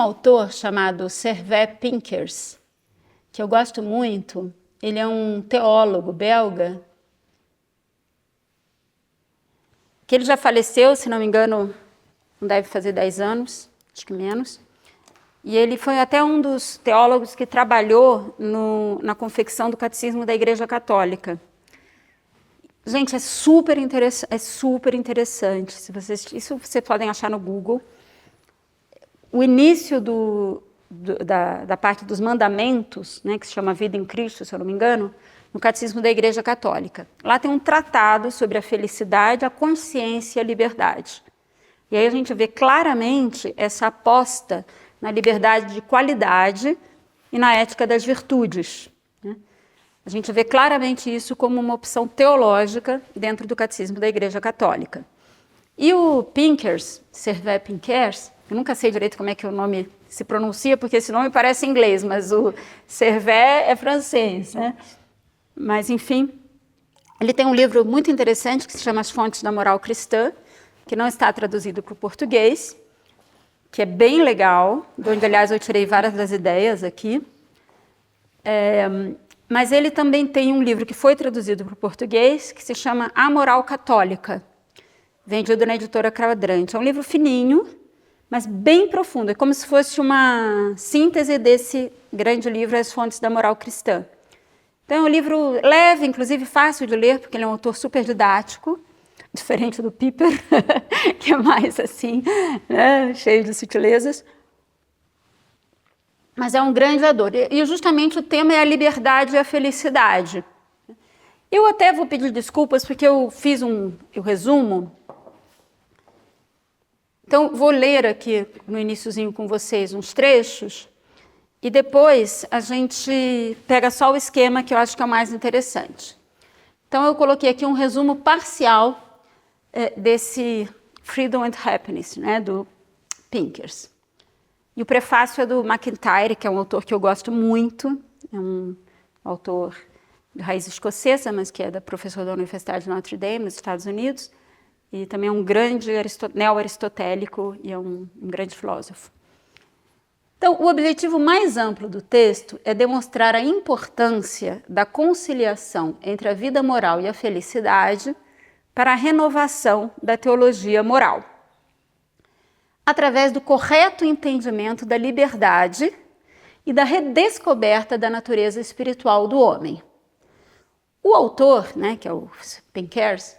autor chamado Servet Pinkers, que eu gosto muito. Ele é um teólogo belga, que ele já faleceu, se não me engano, não deve fazer 10 anos, acho que menos. E ele foi até um dos teólogos que trabalhou na confecção do Catecismo da Igreja Católica. Gente, é super interessante. Isso vocês podem achar no Google. O início da parte dos mandamentos, né, que se chama Vida em Cristo, se eu não me engano, no Catecismo da Igreja Católica. Lá tem um tratado sobre a felicidade, a consciência e a liberdade. E aí a gente vê claramente essa aposta na liberdade de qualidade e na ética das virtudes, né? A gente vê claramente isso como uma opção teológica dentro do Catecismo da Igreja Católica. E o Pinkers, Servet Pinkers, eu nunca sei direito como é que o nome se pronuncia, porque esse nome parece inglês, mas o Servet é francês, né? Mas, enfim, ele tem um livro muito interessante que se chama As Fontes da Moral Cristã, que não está traduzido para o português, que é bem legal, de onde, aliás, eu tirei várias das ideias aqui. Mas ele também tem um livro que foi traduzido para o português, que se chama A Moral Católica, vendido na editora Quadrante. É um livro fininho, mas bem profundo. É como se fosse uma síntese desse grande livro, As Fontes da Moral Cristã. Então é um livro leve, inclusive fácil de ler, porque ele é um autor super didático, diferente do Piper, que é mais assim, né, cheio de sutilezas. Mas é um grande autor. E justamente o tema é a liberdade e a felicidade. Eu até vou pedir desculpas, porque eu fiz o resumo. Então, vou ler aqui no iniciozinho com vocês uns trechos, e depois a gente pega só o esquema, que eu acho que é o mais interessante. Então, eu coloquei aqui um resumo parcial desse Freedom and Happiness, né, do Pinkers. E o prefácio é do MacIntyre, que é um autor que eu gosto muito, é um autor de raiz escocesa, mas que é professor da Universidade de Notre Dame, nos Estados Unidos, e também é um grande neo-aristotélico e é um grande filósofo. Então, o objetivo mais amplo do texto é demonstrar a importância da conciliação entre a vida moral e a felicidade para a renovação da teologia moral, através do correto entendimento da liberdade e da redescoberta da natureza espiritual do homem. O autor, né, que é o Pinkers,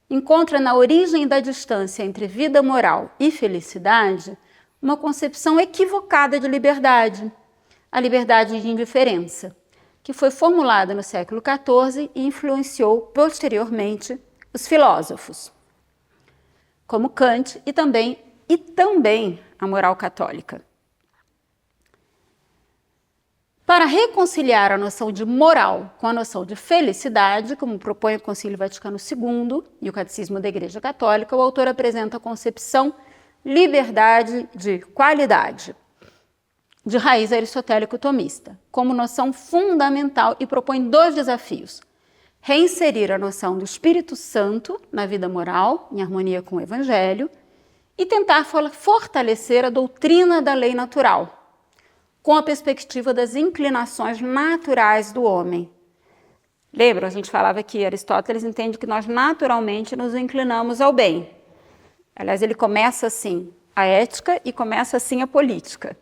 encontra na origem da distância entre vida moral e felicidade uma concepção equivocada de liberdade, a liberdade de indiferença, que foi formulada no século XIV e influenciou posteriormente os filósofos, como Kant e também a moral católica. Para reconciliar a noção de moral com a noção de felicidade, como propõe o Concílio Vaticano II e o Catecismo da Igreja Católica, o autor apresenta a concepção liberdade de qualidade, de raiz aristotélico-tomista, como noção fundamental e propõe 2 desafios: reinserir a noção do Espírito Santo na vida moral, em harmonia com o Evangelho, e tentar fortalecer a doutrina da lei natural, com a perspectiva das inclinações naturais do homem. Lembra, a gente falava que Aristóteles entende que nós naturalmente nos inclinamos ao bem. Aliás, ele começa assim a ética e começa assim a política.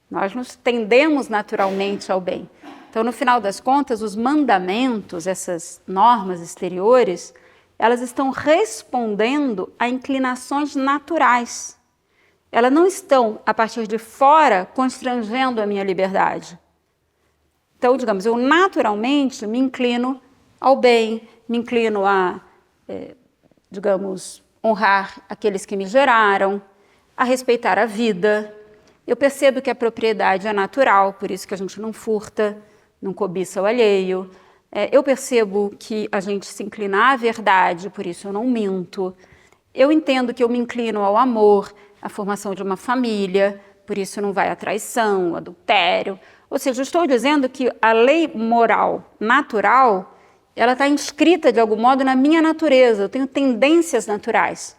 Nós nos tendemos naturalmente ao bem. Então, no final das contas, os mandamentos, essas normas exteriores, elas estão respondendo a inclinações naturais. Elas não estão, a partir de fora, constrangendo a minha liberdade. Então, digamos, eu naturalmente me inclino ao bem, me inclino a, honrar aqueles que me geraram, a respeitar a vida. Eu percebo que a propriedade é natural, por isso que a gente não furta, não cobiça o alheio. Eu percebo que a gente se inclina à verdade, por isso eu não minto. Eu entendo que eu me inclino ao amor, à formação de uma família, por isso não vai à traição, ao adultério. Ou seja, eu estou dizendo que a lei moral natural, ela está inscrita de algum modo na minha natureza, eu tenho tendências naturais.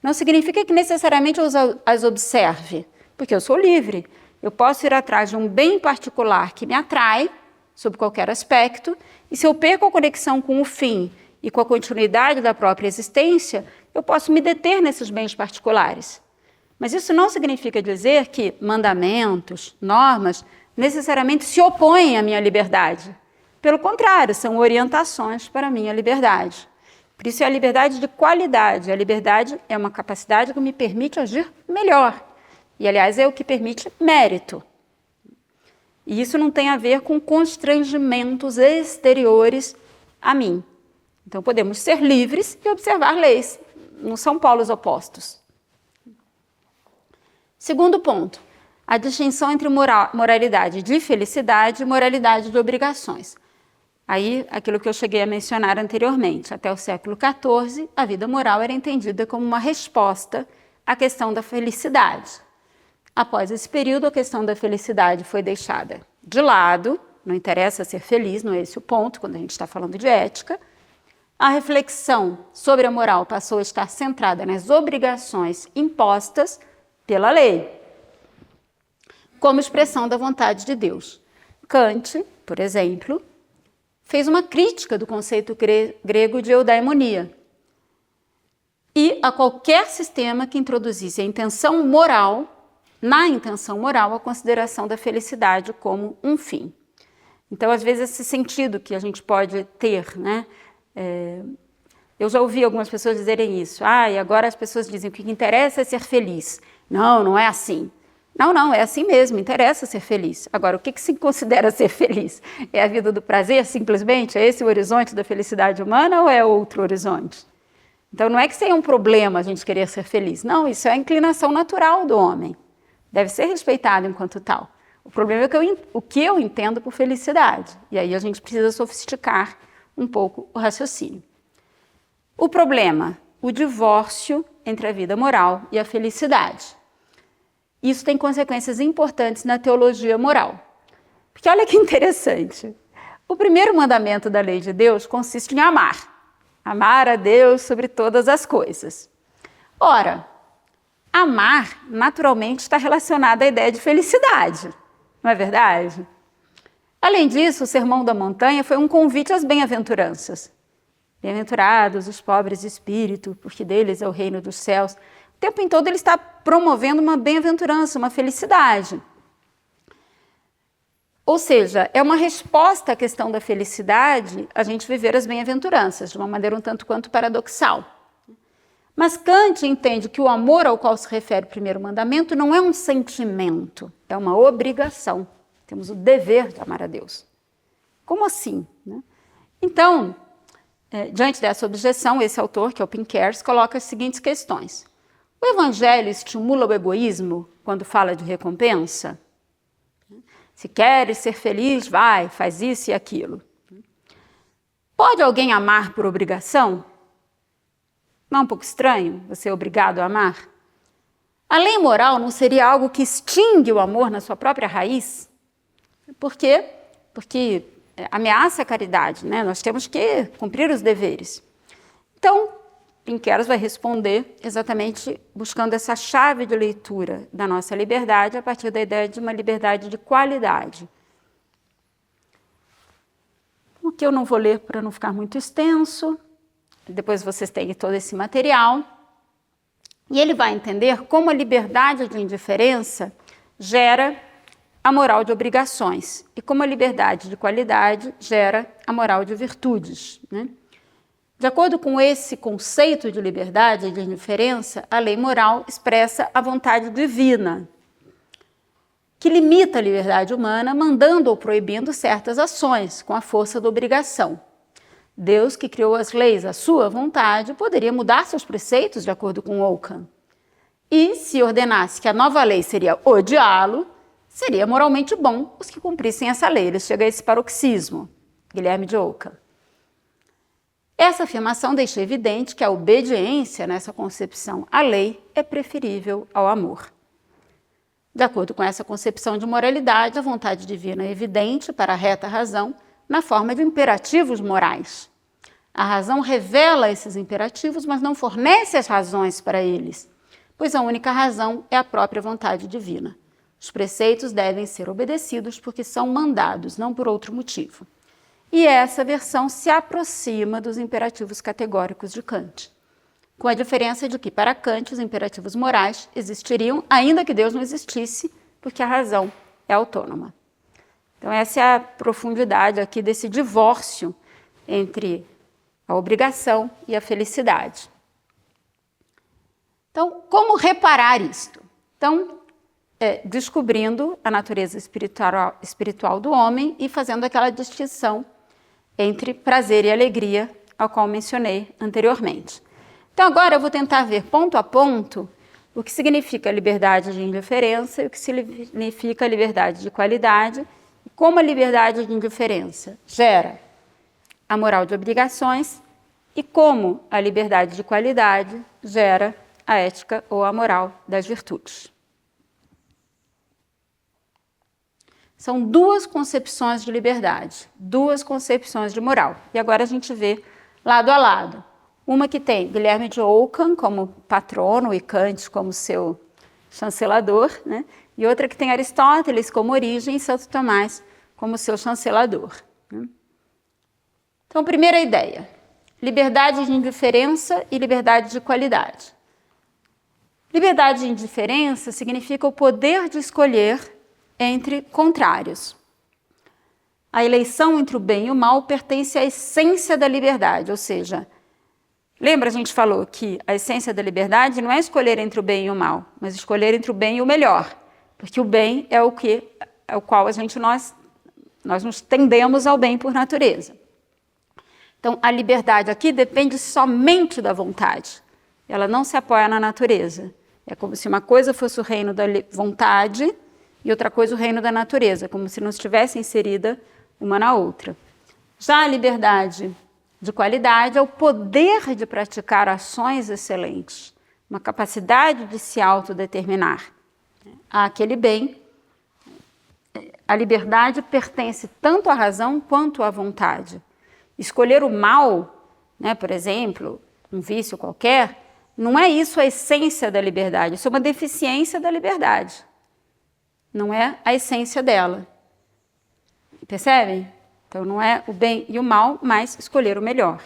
Não significa que necessariamente eu as observe, porque eu sou livre. Eu posso ir atrás de um bem particular que me atrai, sob qualquer aspecto, e se eu perco a conexão com o fim e com a continuidade da própria existência, eu posso me deter nesses bens particulares. Mas isso não significa dizer que mandamentos, normas, necessariamente se opõem à minha liberdade. Pelo contrário, são orientações para a minha liberdade. Por isso é a liberdade de qualidade. A liberdade é uma capacidade que me permite agir melhor. E, aliás, é o que permite mérito. E isso não tem a ver com constrangimentos exteriores a mim. Então, podemos ser livres e observar leis. Não são polos opostos. Segundo ponto, a distinção entre moralidade de felicidade e moralidade de obrigações. Aí, aquilo que eu cheguei a mencionar anteriormente, até o século XIV, a vida moral era entendida como uma resposta à questão da felicidade. Após esse período, a questão da felicidade foi deixada de lado, não interessa ser feliz, não é esse o ponto, quando a gente está falando de ética. A reflexão sobre a moral passou a estar centrada nas obrigações impostas pela lei, como expressão da vontade de Deus. Kant, por exemplo, fez uma crítica do conceito grego de eudaimonia e a qualquer sistema que introduzisse a intenção moral, na intenção moral, a consideração da felicidade como um fim. Então, às vezes, esse sentido que a gente pode ter, né? Eu já ouvi algumas pessoas dizerem isso. E agora as pessoas dizem que o que interessa é ser feliz. Não, não é assim. Não, é assim mesmo, interessa ser feliz. Agora, o que se considera ser feliz? É a vida do prazer, simplesmente? É esse o horizonte da felicidade humana ou é outro horizonte? Então, não é que seja um problema a gente querer ser feliz. Não, isso é a inclinação natural do homem. Deve ser respeitado enquanto tal. O problema é o que eu entendo por felicidade. E aí a gente precisa sofisticar um pouco o raciocínio. O problema, o divórcio entre a vida moral e a felicidade. Isso tem consequências importantes na teologia moral. Porque olha que interessante. O primeiro mandamento da lei de Deus consiste em amar. Amar a Deus sobre todas as coisas. Ora, amar naturalmente está relacionado à ideia de felicidade. Não é verdade? Além disso, o Sermão da Montanha foi um convite às bem-aventuranças. Bem-aventurados os pobres de espírito, porque deles é o reino dos céus. O tempo em todo ele está promovendo uma bem-aventurança, uma felicidade. Ou seja, é uma resposta à questão da felicidade a gente viver as bem-aventuranças, de uma maneira um tanto quanto paradoxal. Mas Kant entende que o amor ao qual se refere o primeiro mandamento não é um sentimento, é uma obrigação. Temos o dever de amar a Deus. Como assim? Então, diante dessa objeção, esse autor, que é o Pinkers, coloca as seguintes questões. O evangelho estimula o egoísmo quando fala de recompensa? Se queres ser feliz, vai, faz isso e aquilo. Pode alguém amar por obrigação? Não é um pouco estranho você ser obrigado a amar? A lei moral não seria algo que extingue o amor na sua própria raiz? Por quê? Porque ameaça a caridade, né? Nós temos que cumprir os deveres. Então, Pinkers vai responder exatamente buscando essa chave de leitura da nossa liberdade a partir da ideia de uma liberdade de qualidade. O que eu não vou ler para não ficar muito extenso, depois vocês têm todo esse material, e ele vai entender como a liberdade de indiferença gera a moral de obrigações e como a liberdade de qualidade gera a moral de virtudes, né? De acordo com esse conceito de liberdade e de indiferença, a lei moral expressa a vontade divina, que limita a liberdade humana, mandando ou proibindo certas ações com a força da obrigação. Deus, que criou as leis à sua vontade, poderia mudar seus preceitos de acordo com Ockham. E, se ordenasse que a nova lei seria odiá-lo, seria moralmente bom os que cumprissem essa lei. Ele chega a esse paroxismo, Guilherme de Ockham. Essa afirmação deixa evidente que a obediência, nessa concepção à lei, é preferível ao amor. De acordo com essa concepção de moralidade, a vontade divina é evidente para a reta razão na forma de imperativos morais. A razão revela esses imperativos, mas não fornece as razões para eles. pois a única razão é a própria vontade divina. Os preceitos devem ser obedecidos porque são mandados, não por outro motivo. E essa versão se aproxima dos imperativos categóricos de Kant, com a diferença de que, para Kant, os imperativos morais existiriam, ainda que Deus não existisse, porque a razão é autônoma. Então, essa é a profundidade aqui desse divórcio entre a obrigação e a felicidade. Então, como reparar isto? Então, descobrindo a natureza espiritual do homem e fazendo aquela distinção entre prazer e alegria, ao qual mencionei anteriormente. Então, agora eu vou tentar ver ponto a ponto o que significa liberdade de indiferença e o que significa liberdade de qualidade, e como a liberdade de indiferença gera a moral de obrigações e como a liberdade de qualidade gera a ética ou a moral das virtudes. São duas concepções de liberdade, duas concepções de moral. E agora a gente vê lado a lado. Uma que tem Guilherme de Ockham como patrono e Kant como seu chancelador, né? E outra que tem Aristóteles como origem e Santo Tomás como seu chancelador. Né? Então, primeira ideia, liberdade de indiferença e liberdade de qualidade. Liberdade de indiferença significa o poder de escolher entre contrários. A eleição entre o bem e o mal pertence à essência da liberdade, ou seja, lembra, a gente falou que a essência da liberdade não é escolher entre o bem e o mal, mas escolher entre o bem e o melhor, porque o bem é o qual nós nos tendemos ao bem por natureza. Então, a liberdade aqui depende somente da vontade, ela não se apoia na natureza. É como se uma coisa fosse o reino da vontade e outra coisa o reino da natureza, como se não estivesse inserida uma na outra. Já a liberdade de qualidade é o poder de praticar ações excelentes, uma capacidade de se autodeterminar àquele bem. A liberdade pertence tanto à razão quanto à vontade. Escolher o mal, né, por exemplo, um vício qualquer, não é isso a essência da liberdade, isso é uma deficiência da liberdade. Não é a essência dela. Percebem? Então, não é o bem e o mal, mas escolher o melhor.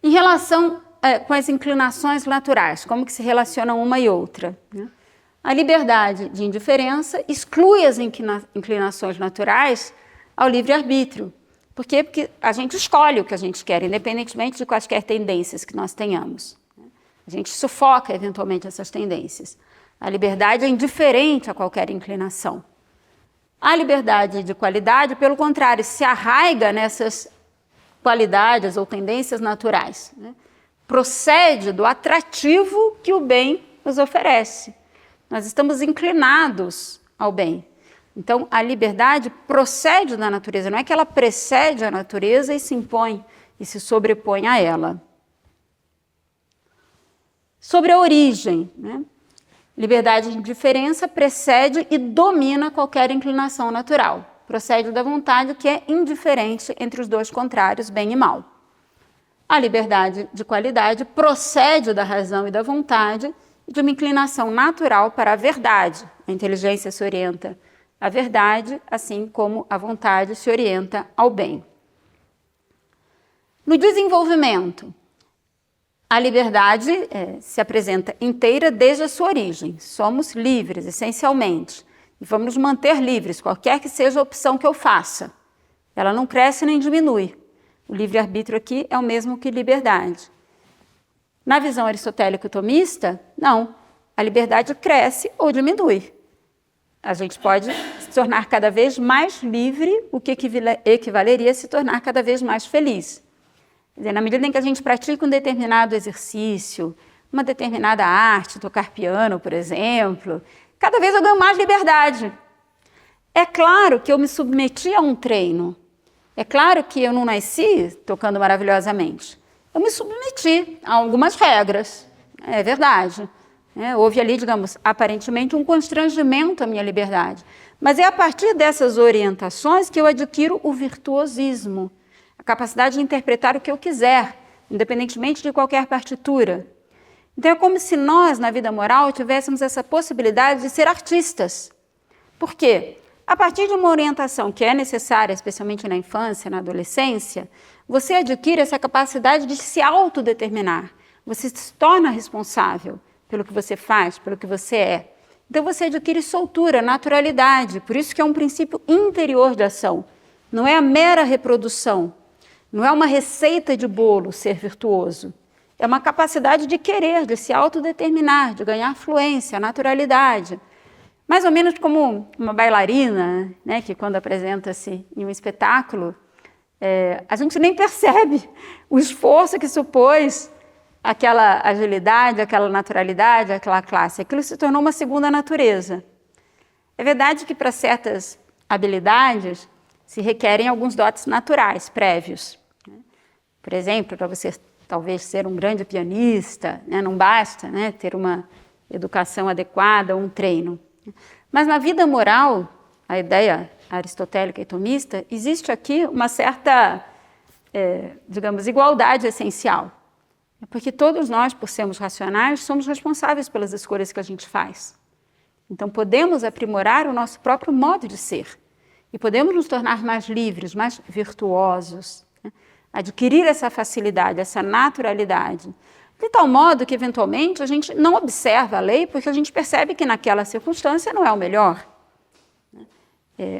Em relação com as inclinações naturais, como que se relacionam uma e outra? Né? A liberdade de indiferença exclui as inclinações naturais ao livre-arbítrio. Por quê? Porque a gente escolhe o que a gente quer, independentemente de quaisquer tendências que nós tenhamos. A gente sufoca, eventualmente, essas tendências. A liberdade é indiferente a qualquer inclinação. A liberdade de qualidade, pelo contrário, se arraiga nessas qualidades ou tendências naturais. Né? Procede do atrativo que o bem nos oferece. Nós estamos inclinados ao bem. Então, a liberdade procede da natureza, não é que ela precede a natureza e se impõe e se sobrepõe a ela. Sobre a origem, né? Liberdade de indiferença precede e domina qualquer inclinação natural. Procede da vontade que é indiferente entre os dois contrários, bem e mal. A liberdade de qualidade procede da razão e da vontade e de uma inclinação natural para a verdade. A inteligência se orienta à verdade, assim como a vontade se orienta ao bem. No desenvolvimento, a liberdade se apresenta inteira desde a sua origem. Somos livres, essencialmente, e vamos nos manter livres, qualquer que seja a opção que eu faça. Ela não cresce nem diminui. O livre-arbítrio aqui é o mesmo que liberdade. Na visão aristotélico-tomista, não. A liberdade cresce ou diminui. A gente pode se tornar cada vez mais livre, o que equivaleria a se tornar cada vez mais feliz. Quer dizer, na medida em que a gente pratica um determinado exercício, uma determinada arte, tocar piano, por exemplo, cada vez eu ganho mais liberdade. É claro que eu me submeti a um treino. É claro que eu não nasci tocando maravilhosamente. Eu me submeti a algumas regras, é verdade. Houve ali, digamos, aparentemente um constrangimento à minha liberdade. Mas é a partir dessas orientações que eu adquiro o virtuosismo, a capacidade de interpretar o que eu quiser, independentemente de qualquer partitura. Então é como se nós, na vida moral, tivéssemos essa possibilidade de ser artistas. Por quê? A partir de uma orientação que é necessária, especialmente na infância, na adolescência, você adquire essa capacidade de se autodeterminar. Você se torna responsável pelo que você faz, pelo que você é. Então você adquire soltura, naturalidade, por isso que é um princípio interior de ação. Não é a mera reprodução, não é uma receita de bolo ser virtuoso. É uma capacidade de querer, de se autodeterminar, de ganhar fluência, naturalidade. Mais ou menos como uma bailarina, né, que quando apresenta-se em um espetáculo, a gente nem percebe o esforço que supôs aquela agilidade, aquela naturalidade, aquela classe. Aquilo se tornou uma segunda natureza. É verdade que para certas habilidades se requerem alguns dotes naturais, prévios. Por exemplo, para você talvez ser um grande pianista, né, não basta, né, ter uma educação adequada ou um treino. Mas na vida moral, a ideia aristotélica e tomista, existe aqui uma certa, digamos, igualdade essencial. Porque todos nós, por sermos racionais, somos responsáveis pelas escolhas que a gente faz. Então podemos aprimorar o nosso próprio modo de ser. E podemos nos tornar mais livres, mais virtuosos, né? Adquirir essa facilidade, essa naturalidade. De tal modo que, eventualmente, a gente não observa a lei porque a gente percebe que naquela circunstância não é o melhor.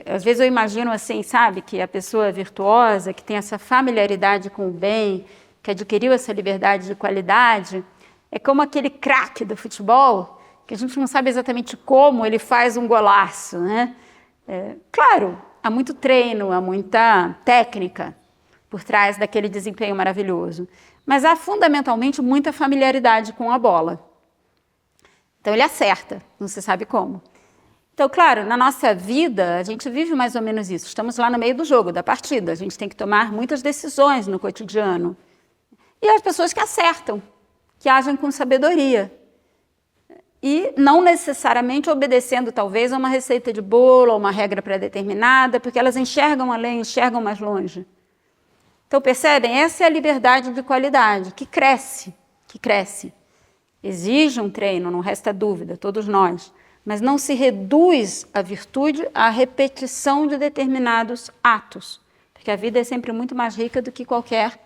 Às vezes eu imagino assim, sabe, que a pessoa virtuosa, que tem essa familiaridade com o bem, que adquiriu essa liberdade de qualidade, é como aquele craque do futebol, que a gente não sabe exatamente como ele faz um golaço, né? Claro, há muito treino, há muita técnica por trás daquele desempenho maravilhoso, mas há fundamentalmente muita familiaridade com a bola. Então ele acerta, não se sabe como. Então, claro, na nossa vida, a gente vive mais ou menos isso. Estamos lá no meio do jogo, da partida. A gente tem que tomar muitas decisões no cotidiano. E as pessoas que acertam, que agem com sabedoria. E não necessariamente obedecendo, talvez, a uma receita de bolo, ou uma regra pré-determinada, porque elas enxergam além, enxergam mais longe. Então, percebem? Essa é a liberdade de qualidade, que cresce, que cresce. Exige um treino, não resta dúvida, todos nós. Mas não se reduz a virtude à repetição de determinados atos, porque a vida é sempre muito mais rica do que qualquer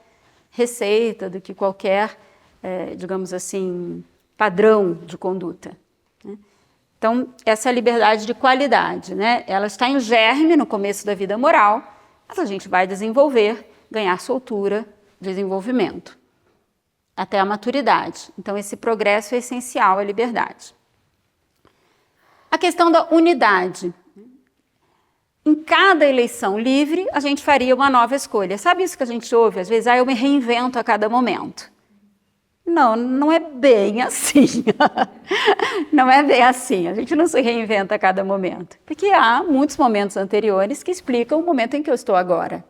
receita, do que qualquer, digamos assim, padrão de conduta. Né? Então, essa liberdade de qualidade, né? Ela está em germe no começo da vida moral, mas a gente vai desenvolver, ganhar soltura, desenvolvimento, até a maturidade. Então, esse progresso é essencial à liberdade. A questão da unidade. Em cada eleição livre, a gente faria uma nova escolha. Sabe isso que a gente ouve? Às vezes, eu me reinvento a cada momento. Não, não é bem assim. Não é bem assim. A gente não se reinventa a cada momento. Porque há muitos momentos anteriores que explicam o momento em que eu estou agora.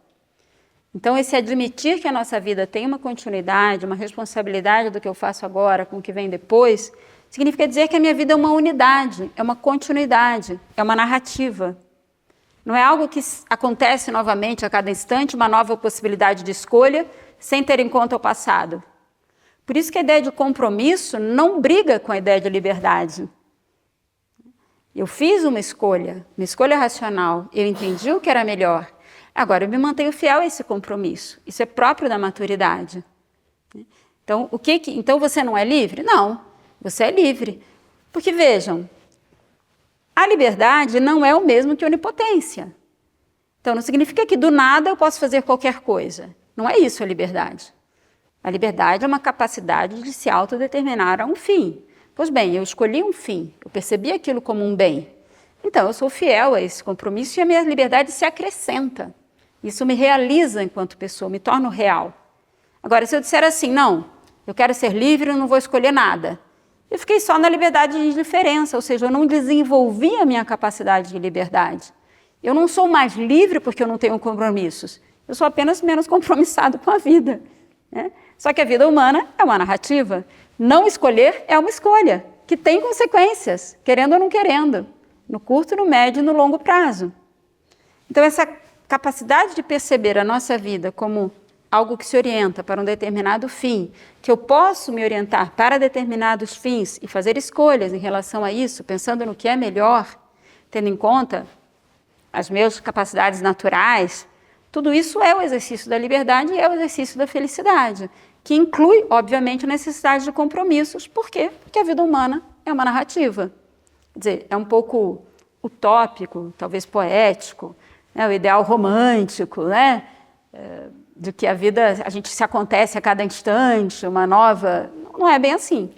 Então, esse admitir que a nossa vida tem uma continuidade, uma responsabilidade do que eu faço agora com o que vem depois, significa dizer que a minha vida é uma unidade, é uma continuidade, é uma narrativa. Não é algo que acontece novamente a cada instante, uma nova possibilidade de escolha, sem ter em conta o passado. Por isso que a ideia de compromisso não briga com a ideia de liberdade. Eu fiz uma escolha racional, eu entendi o que era melhor. Agora eu me mantenho fiel a esse compromisso. Isso é próprio da maturidade. Então, então você não é livre? Não, você é livre. Porque vejam, a liberdade não é o mesmo que onipotência. Então não significa que do nada eu posso fazer qualquer coisa. Não é isso a liberdade. A liberdade é uma capacidade de se autodeterminar a um fim. Pois bem, eu escolhi um fim, eu percebi aquilo como um bem. Então eu sou fiel a esse compromisso e a minha liberdade se acrescenta. Isso me realiza enquanto pessoa, me torno real. Agora, se eu disser assim, não, eu quero ser livre, eu não vou escolher nada. Eu fiquei só na liberdade de indiferença, ou seja, eu não desenvolvi a minha capacidade de liberdade. Eu não sou mais livre porque eu não tenho compromissos. Eu sou apenas menos compromissado com a vida. Né? Só que a vida humana é uma narrativa. Não escolher é uma escolha, que tem consequências, querendo ou não querendo, no curto, no médio e no longo prazo. Então, essa capacidade de perceber a nossa vida como algo que se orienta para um determinado fim, que eu posso me orientar para determinados fins e fazer escolhas em relação a isso, pensando no que é melhor, tendo em conta as minhas capacidades naturais, tudo isso é o exercício da liberdade e é o exercício da felicidade, que inclui, obviamente, a necessidade de compromissos. Por quê? Porque a vida humana é uma narrativa. Quer dizer, é um pouco utópico, talvez poético, né? O ideal romântico, né? De que a vida, a gente se acontece a cada instante, uma nova... Não é bem assim.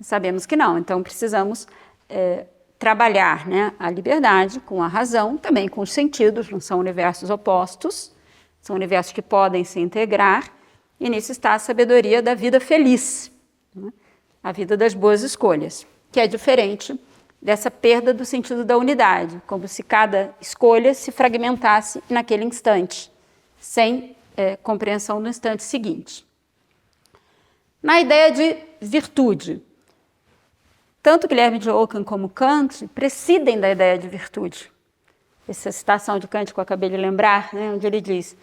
Sabemos que não. Então, precisamos trabalhar, né, a liberdade com a razão, também com os sentidos, não são universos opostos, são universos que podem se integrar, e nisso está a sabedoria da vida feliz, né? A vida das boas escolhas, que é diferente dessa perda do sentido da unidade, como se cada escolha se fragmentasse naquele instante, sem compreensão no instante seguinte. Na ideia de virtude, tanto Guilherme de Ockham como Kant prescidem da ideia de virtude. Essa citação de Kant que eu acabei de lembrar, né, onde ele diz: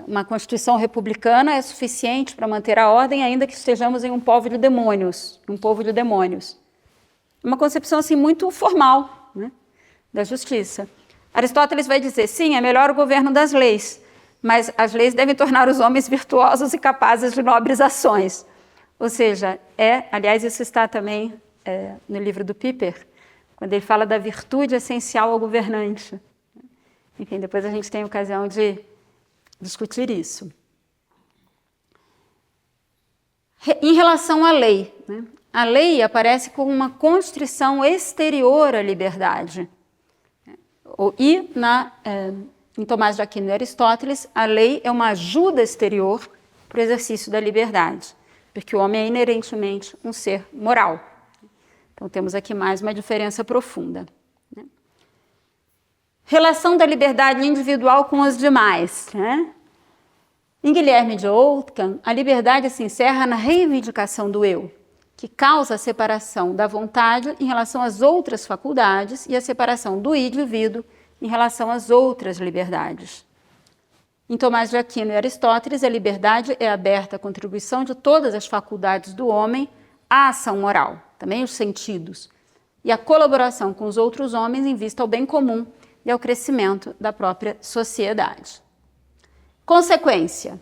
uma constituição republicana é suficiente para manter a ordem, ainda que estejamos em um povo de demônios. Uma concepção assim muito formal, né, da justiça. Aristóteles vai dizer: sim, é melhor o governo das leis, mas as leis devem tornar os homens virtuosos e capazes de nobres ações. Ou seja, aliás, isso está também no livro do Piper, quando ele fala da virtude essencial ao governante. Enfim, depois a gente tem ocasião de discutir isso. Em relação à lei, né? A lei aparece como uma constrição exterior à liberdade. E em Tomás de Aquino e Aristóteles, a lei é uma ajuda exterior para o exercício da liberdade, porque o homem é inerentemente um ser moral. Então, temos aqui mais uma diferença profunda, né? Relação da liberdade individual com os demais, né? Em Guilherme de Ockham, a liberdade se encerra na reivindicação do eu, que causa a separação da vontade em relação às outras faculdades e a separação do indivíduo em relação às outras liberdades. Em Tomás de Aquino e Aristóteles, a liberdade é aberta à contribuição de todas as faculdades do homem à ação moral, também os sentidos, e a colaboração com os outros homens em vista ao bem comum e ao crescimento da própria sociedade. Consequência: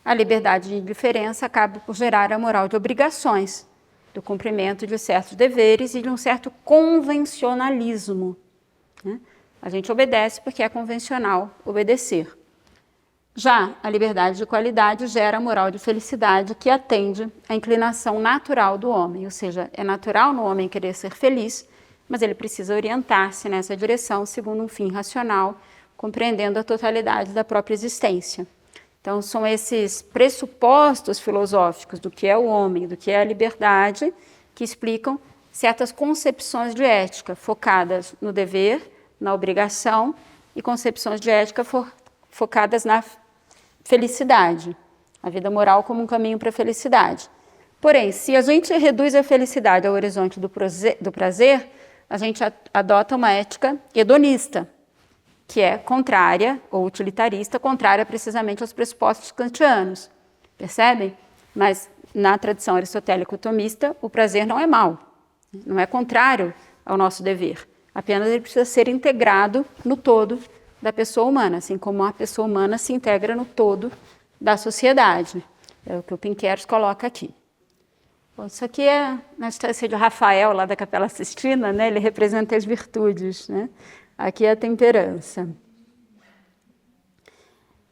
a liberdade de diferença acaba por gerar a moral de obrigações, do cumprimento de certos deveres e de um certo convencionalismo, né? A gente obedece porque é convencional obedecer. Já a liberdade de qualidade gera a moral de felicidade que atende à inclinação natural do homem, ou seja, é natural no homem querer ser feliz, mas ele precisa orientar-se nessa direção segundo um fim racional, compreendendo a totalidade da própria existência. Então, são esses pressupostos filosóficos do que é o homem, do que é a liberdade, que explicam certas concepções de ética focadas no dever, na obrigação, e concepções de ética focadas na felicidade, a vida moral como um caminho para a felicidade. Porém, se a gente reduz a felicidade ao horizonte do prazer, a gente adota uma ética hedonista, que é contrária, ou utilitarista, contrária precisamente aos pressupostos kantianos. Percebem? Mas na tradição aristotélico-tomista, o prazer não é mau, não é contrário ao nosso dever. Apenas ele precisa ser integrado no todo da pessoa humana, assim como a pessoa humana se integra no todo da sociedade. É o que o Pinqueros coloca aqui. Bom, isso aqui é na instância de Rafael, lá da Capela Sistina, né? Ele representa as virtudes, né? Aqui é a temperança.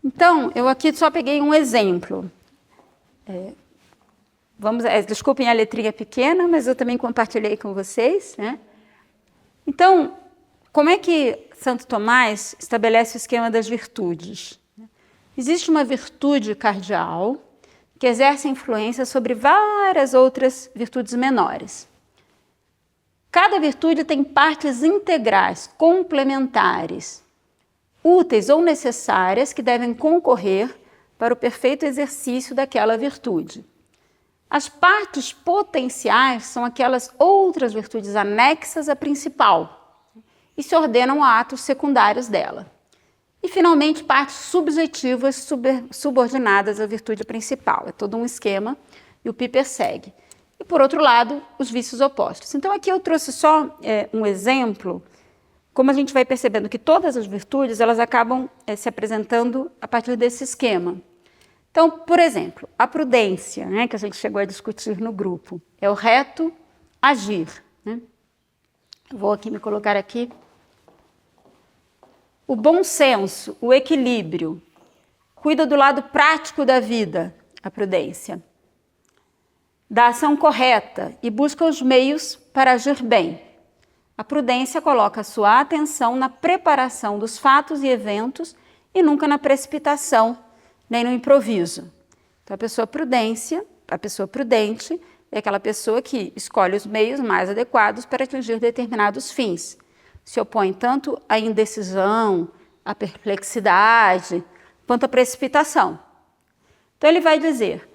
Então, eu aqui só peguei um exemplo. Desculpem a letrinha pequena, mas eu também compartilhei com vocês, né? Então, como é que Santo Tomás estabelece o esquema das virtudes? Existe uma virtude cardial que exerce influência sobre várias outras virtudes menores. Cada virtude tem partes integrais, complementares, úteis ou necessárias que devem concorrer para o perfeito exercício daquela virtude. As partes potenciais são aquelas outras virtudes anexas à principal e se ordenam a atos secundários dela. E, finalmente, partes subjetivas subordinadas à virtude principal. É todo um esquema e o Piper segue. E, por outro lado, os vícios opostos. Então, aqui eu trouxe só um exemplo, como a gente vai percebendo que todas as virtudes elas acabam se apresentando a partir desse esquema. Então, por exemplo, a prudência, né, que a gente chegou a discutir no grupo, é o reto agir. Né? Vou aqui me colocar aqui. O bom senso, o equilíbrio, cuida do lado prático da vida, a prudência. Da ação correta e busca os meios para agir bem. A prudência coloca sua atenção na preparação dos fatos e eventos e nunca na precipitação, nem no improviso. Então, a pessoa prudente é aquela pessoa que escolhe os meios mais adequados para atingir determinados fins. Se opõe tanto à indecisão, à perplexidade, quanto à precipitação. Então, ele vai dizer,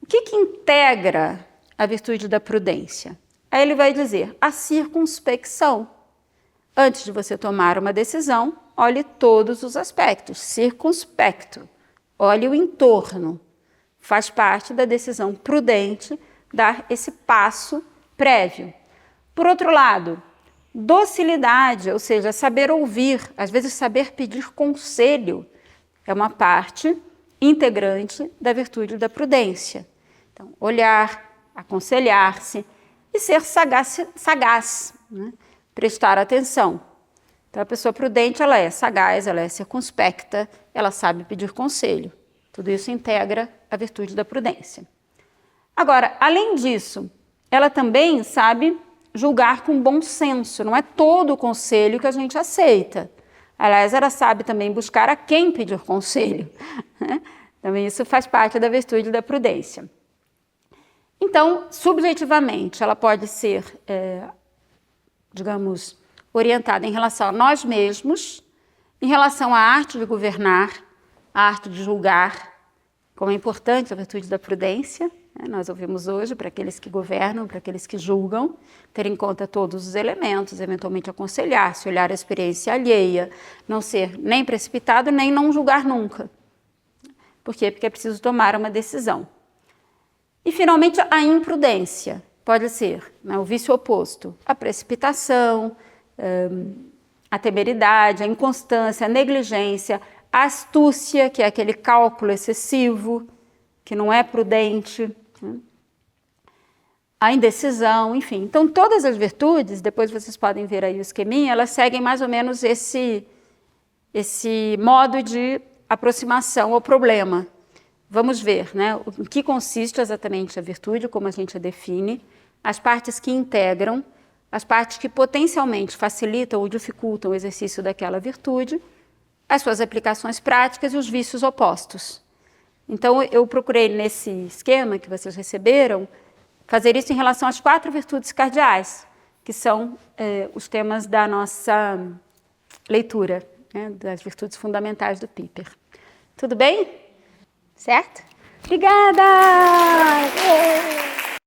o que integra a virtude da prudência? Aí ele vai dizer, a circunspecção. Antes de você tomar uma decisão, olhe todos os aspectos, circunspecto. Olhe o entorno. Faz parte da decisão prudente dar esse passo prévio. Por outro lado, docilidade, ou seja, saber ouvir, às vezes saber pedir conselho, é uma parte integrante da virtude da prudência. Então, olhar, aconselhar-se e ser sagaz, né? Prestar atenção. Então, a pessoa prudente, ela é sagaz, ela é circunspecta, ela sabe pedir conselho. Tudo isso integra a virtude da prudência. Agora, além disso, ela também sabe julgar com bom senso. Não é todo o conselho que a gente aceita. Aliás, ela sabe também buscar a quem pedir conselho. Também isso faz parte da virtude da prudência. Então, subjetivamente, ela pode ser, digamos, orientada em relação a nós mesmos, em relação à arte de governar, à arte de julgar, como é importante a virtude da prudência. Nós ouvimos hoje, para aqueles que governam, para aqueles que julgam, ter em conta todos os elementos, eventualmente aconselhar-se, olhar a experiência alheia, não ser nem precipitado, nem não julgar nunca. Por quê? Porque é preciso tomar uma decisão. E, finalmente, a imprudência pode ser, né, o vício oposto, a precipitação, a temeridade, a inconstância, a negligência, a astúcia, que é aquele cálculo excessivo, que não é prudente, né? A indecisão, enfim. Então, todas as virtudes, depois vocês podem ver aí o esqueminha, elas seguem mais ou menos esse modo de aproximação ao problema. Vamos ver, né, o que consiste exatamente a virtude, como a gente a define, as partes que integram, as partes que potencialmente facilitam ou dificultam o exercício daquela virtude, as suas aplicações práticas e os vícios opostos. Então, eu procurei nesse esquema que vocês receberam, fazer isso em relação às 4 virtudes cardeais, que são os temas da nossa leitura, né, das virtudes fundamentais do Piper. Tudo bem? Certo? Obrigada!